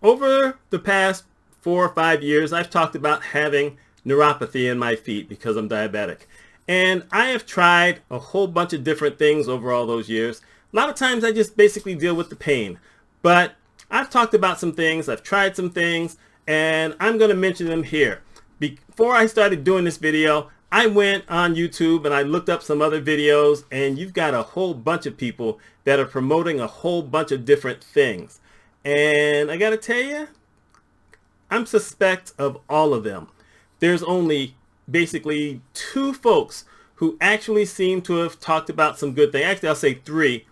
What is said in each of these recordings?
over the past 4 or 5 years, I've talked about having neuropathy in my feet because I'm diabetic. And I have tried a whole bunch of different things over all those years. A lot of times I just basically deal with the pain. But I've talked about some things, I've tried some things, and I'm going to mention them here. Before I started doing this video, I went on YouTube and I looked up some other videos, and you've got a whole bunch of people that are promoting a whole bunch of different things. And I got to tell you, I'm suspect of all of them. There's only basically 2 folks who actually seem to have talked about some good things. Actually, I'll say 3.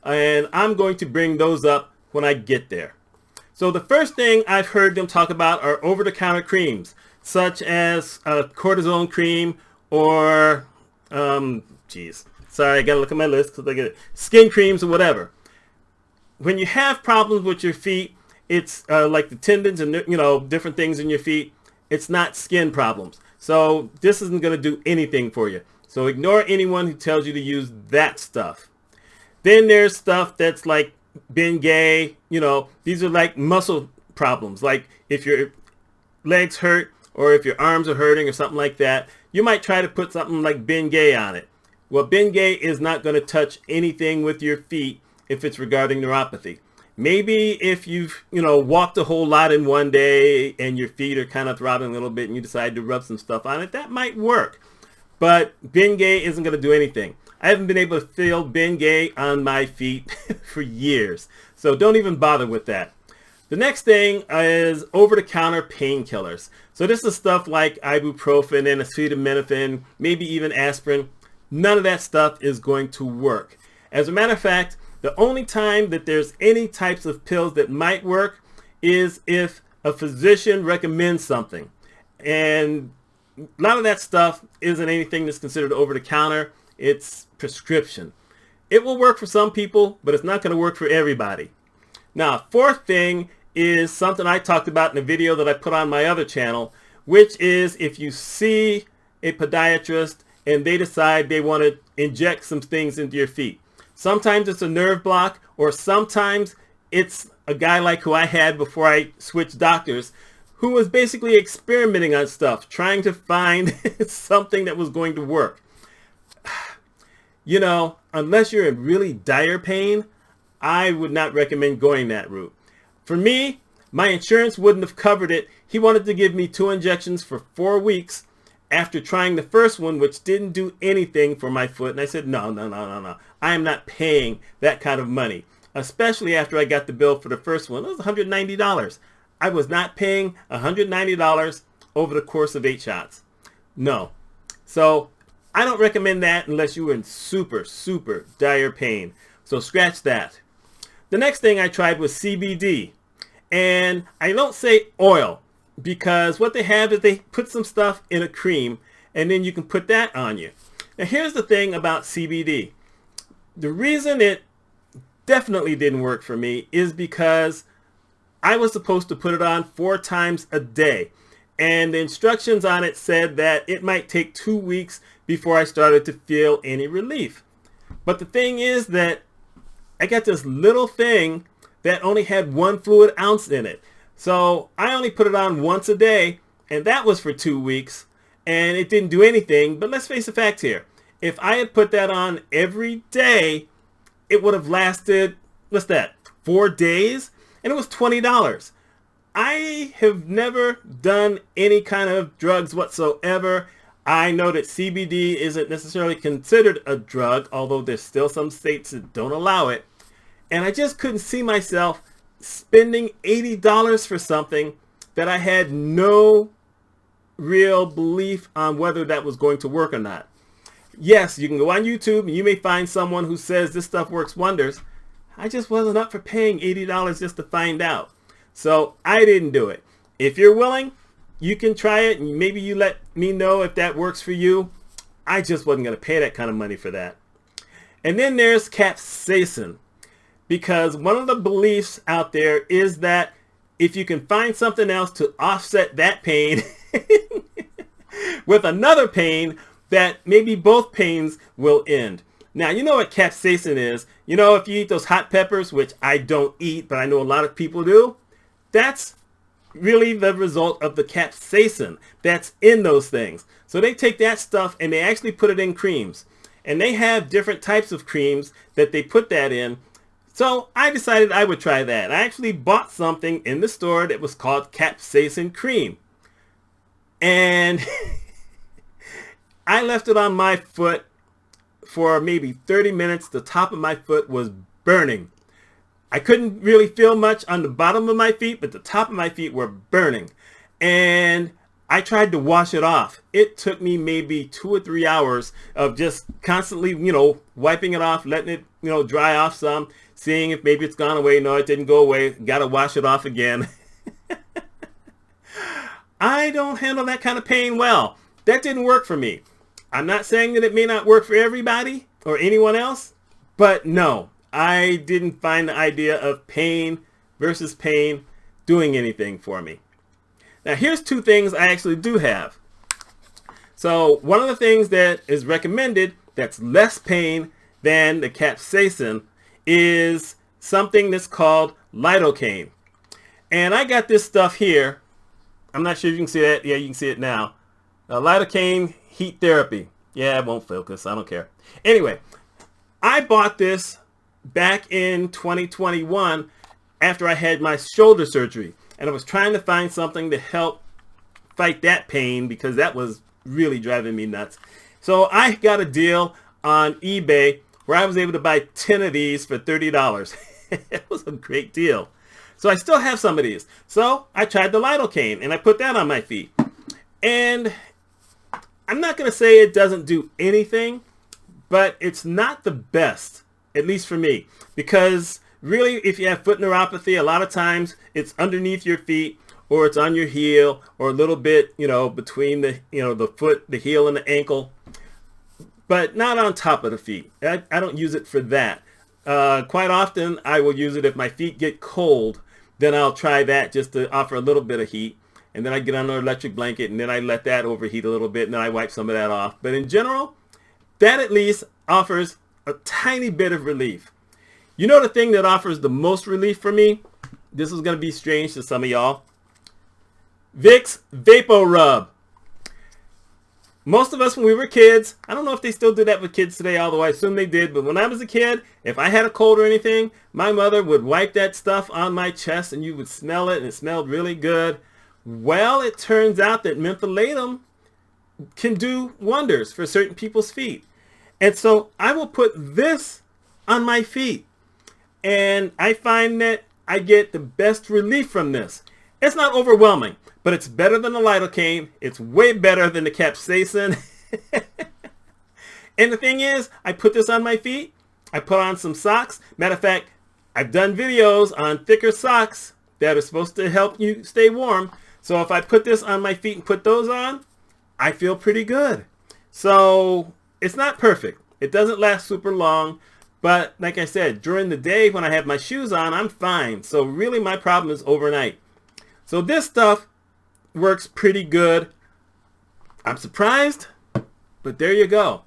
And I'm going to bring those up when I get there. So the first thing I've heard them talk about are over-the-counter creams, such as a cortisone cream or, sorry, I gotta look at my list because I get it. Skin creams or whatever. When you have problems with your feet, it's like the tendons and different things in your feet. It's not skin problems. So this isn't going to do anything for you. So ignore anyone who tells you to use that stuff. Then there's stuff that's like Bengay. These are like muscle problems. Like if your legs hurt or if your arms are hurting or something like that, you might try to put something like Bengay on it. Well, Bengay is not going to touch anything with your feet if it's regarding neuropathy. Maybe if you've, walked a whole lot in one day and your feet are kind of throbbing a little bit and you decide to rub some stuff on it, that might work. But Bengay isn't going to do anything. I haven't been able to feel Bengay on my feet for years. So don't even bother with that. The next thing is over-the-counter painkillers. So this is stuff like ibuprofen and acetaminophen, maybe even aspirin. None of that stuff is going to work. As a matter of fact, the only time that there's any types of pills that might work is if a physician recommends something. And a lot of that stuff isn't anything that's considered over-the-counter. It's prescription. It will work for some people, but it's not going to work for everybody. Now, fourth thing is something I talked about in a video that I put on my other channel, which is if you see a podiatrist and they decide they want to inject some things into your feet. Sometimes it's a nerve block, or sometimes it's a guy like who I had before I switched doctors, who was basically experimenting on stuff, trying to find something that was going to work. Unless you're in really dire pain, I would not recommend going that route. For me, my insurance wouldn't have covered it. He wanted to give me 2 injections for 4 weeks after trying the first one, which didn't do anything for my foot. And I said, no. I am not paying that kind of money, especially after I got the bill for the first one. It was $190. I was not paying $190 over the course of 8 shots. No. So I don't recommend that unless you're in super, super dire pain. So scratch that. The next thing I tried was CBD. And I don't say oil, because what they have is they put some stuff in a cream and then you can put that on you. Now here's the thing about CBD. The reason it definitely didn't work for me is because I was supposed to put it on 4 times a day. And the instructions on it said that it might take 2 weeks before I started to feel any relief. But the thing is that I got this little thing that only had 1 fluid ounce in it. So I only put it on once a day, and that was for 2 weeks, and it didn't do anything. But let's face the facts here. If I had put that on every day, it would have lasted, 4 days? And it was $20. I have never done any kind of drugs whatsoever. I know that CBD isn't necessarily considered a drug, although there's still some states that don't allow it. And I just couldn't see myself spending $80 for something that I had no real belief on whether that was going to work or not. Yes, you can go on YouTube and you may find someone who says this stuff works wonders. I just wasn't up for paying $80 just to find out. So I didn't do it. If you're willing, you can try it and maybe you let me know if that works for you. I just wasn't going to pay that kind of money for that. And then there's capsaicin. Because one of the beliefs out there is that if you can find something else to offset that pain with another pain, that maybe both pains will end. Now, you know what capsaicin is. If you eat those hot peppers, which I don't eat, but I know a lot of people do, that's really the result of the capsaicin that's in those things. So they take that stuff and they actually put it in creams. And they have different types of creams that they put that in. So I decided I would try that. I actually bought something in the store that was called capsaicin cream. And I left it on my foot for maybe 30 minutes. The top of my foot was burning. I couldn't really feel much on the bottom of my feet, but the top of my feet were burning. And I tried to wash it off. It took me maybe 2 or 3 hours of just constantly, wiping it off, letting it, dry off some, seeing if maybe it's gone away. No, it didn't go away. Got to wash it off again. I don't handle that kind of pain well. That didn't work for me. I'm not saying that it may not work for everybody or anyone else, but no, I didn't find the idea of pain versus pain doing anything for me. Now, here's 2 things I actually do have. So one of the things that is recommended that's less pain than the capsaicin is something that's called lidocaine. And I got this stuff here. I'm not sure if you can see that. Yeah, you can see it now. Lidocaine heat therapy. Yeah, it won't focus. I don't care. Anyway, I bought this back in 2021 after I had my shoulder surgery. And I was trying to find something to help fight that pain because that was really driving me nuts. So I got a deal on eBay where I was able to buy 10 of these for $30. It was a great deal. So I still have some of these. So I tried the lidocaine and I put that on my feet. And I'm not going to say it doesn't do anything, but it's not the best, at least for me, because really, if you have foot neuropathy, a lot of times it's underneath your feet or it's on your heel or a little bit, between the, the foot, the heel and the ankle, but not on top of the feet. I don't use it for that. Quite often I will use it if my feet get cold, then I'll try that just to offer a little bit of heat. And then I get under an electric blanket and then I let that overheat a little bit and then I wipe some of that off. But in general, that at least offers a tiny bit of relief. You know the thing that offers the most relief for me? This is going to be strange to some of y'all. Vicks Vapor Rub. Most of us when we were kids, I don't know if they still do that with kids today, although I assume they did, but when I was a kid, if I had a cold or anything, my mother would wipe that stuff on my chest and you would smell it and it smelled really good. Well, it turns out that mentholatum can do wonders for certain people's feet. And so I will put this on my feet. And I find that I get the best relief from this. It's not overwhelming, but it's better than the lidocaine. It's way better than the capsaicin. And the thing is, I put this on my feet. I put on some socks. Matter of fact, I've done videos on thicker socks that are supposed to help you stay warm. So if I put this on my feet and put those on, I feel pretty good. So it's not perfect. It doesn't last super long. But like I said, during the day when I have my shoes on, I'm fine. So really my problem is overnight. So this stuff works pretty good. I'm surprised, but there you go.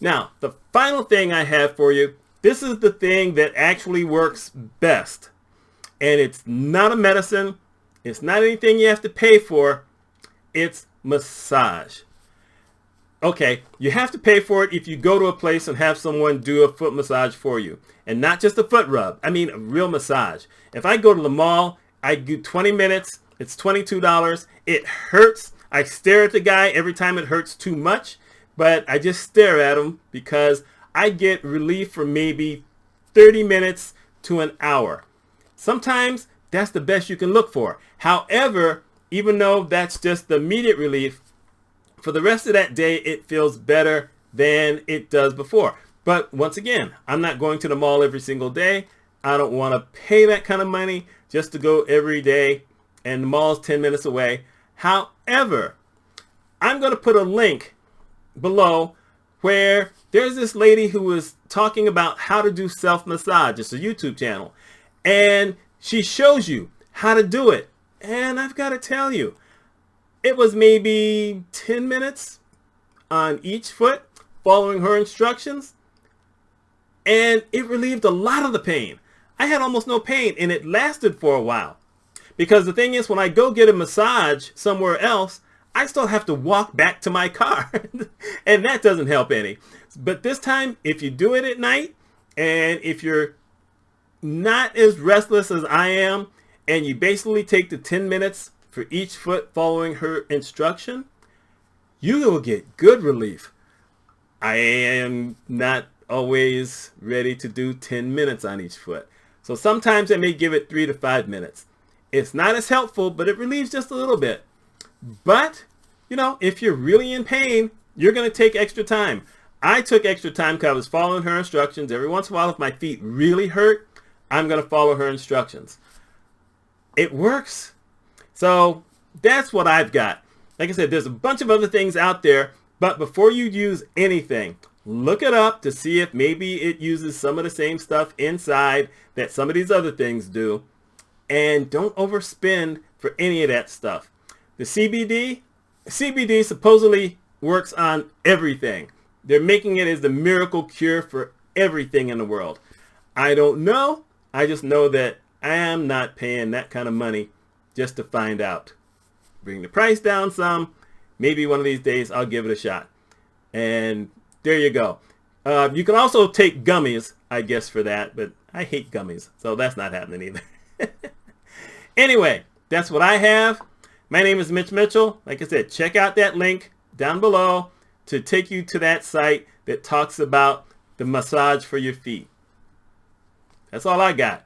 Now, the final thing I have for you, this is the thing that actually works best. And it's not a medicine. It's not anything you have to pay for. It's massage. Okay, you have to pay for it if you go to a place and have someone do a foot massage for you. And not just a foot rub. I mean a real massage. If I go to the mall, I do 20 minutes. It's $22. It hurts. I stare at the guy every time it hurts too much. But I just stare at him because I get relief for maybe 30 minutes to an hour. Sometimes that's the best you can look for. However, even though that's just the immediate relief, for the rest of that day, it feels better than it does before. But once again, I'm not going to the mall every single day. I don't want to pay that kind of money just to go every day, and the mall's 10 minutes away. However, I'm going to put a link below where there's this lady who is talking about how to do self-massage. It's a YouTube channel. And she shows you how to do it. And I've got to tell you, it was maybe 10 minutes on each foot following her instructions. And it relieved a lot of the pain. I had almost no pain and it lasted for a while. Because the thing is, when I go get a massage somewhere else, I still have to walk back to my car. And that doesn't help any. But this time, if you do it at night, and if you're not as restless as I am, and you basically take the 10 minutes for each foot following her instruction, you will get good relief. I am not always ready to do 10 minutes on each foot. So sometimes I may give it 3 to 5 minutes. It's not as helpful, but it relieves just a little bit. But, you know, if you're really in pain, you're going to take extra time. I took extra time because I was following her instructions. Every once in a while, if my feet really hurt, I'm going to follow her instructions. It works. So that's what I've got. Like I said, there's a bunch of other things out there, but before you use anything, look it up to see if maybe it uses some of the same stuff inside that some of these other things do. And don't overspend for any of that stuff. The CBD supposedly works on everything. They're making it as the miracle cure for everything in the world. I don't know. I just know that I am not paying that kind of money just to find out. Bring the price down some. Maybe one of these days I'll give it a shot. And there you go. You can also take gummies, I guess, for that, but I hate gummies, so that's not happening either. Anyway, that's what I have. My name is Mitch Mitchell. Like I said, check out that link down below to take you to that site that talks about the massage for your feet. That's all I got.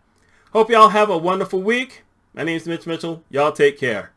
Hope y'all have a wonderful week. My name is Mitch Mitchell. Y'all take care.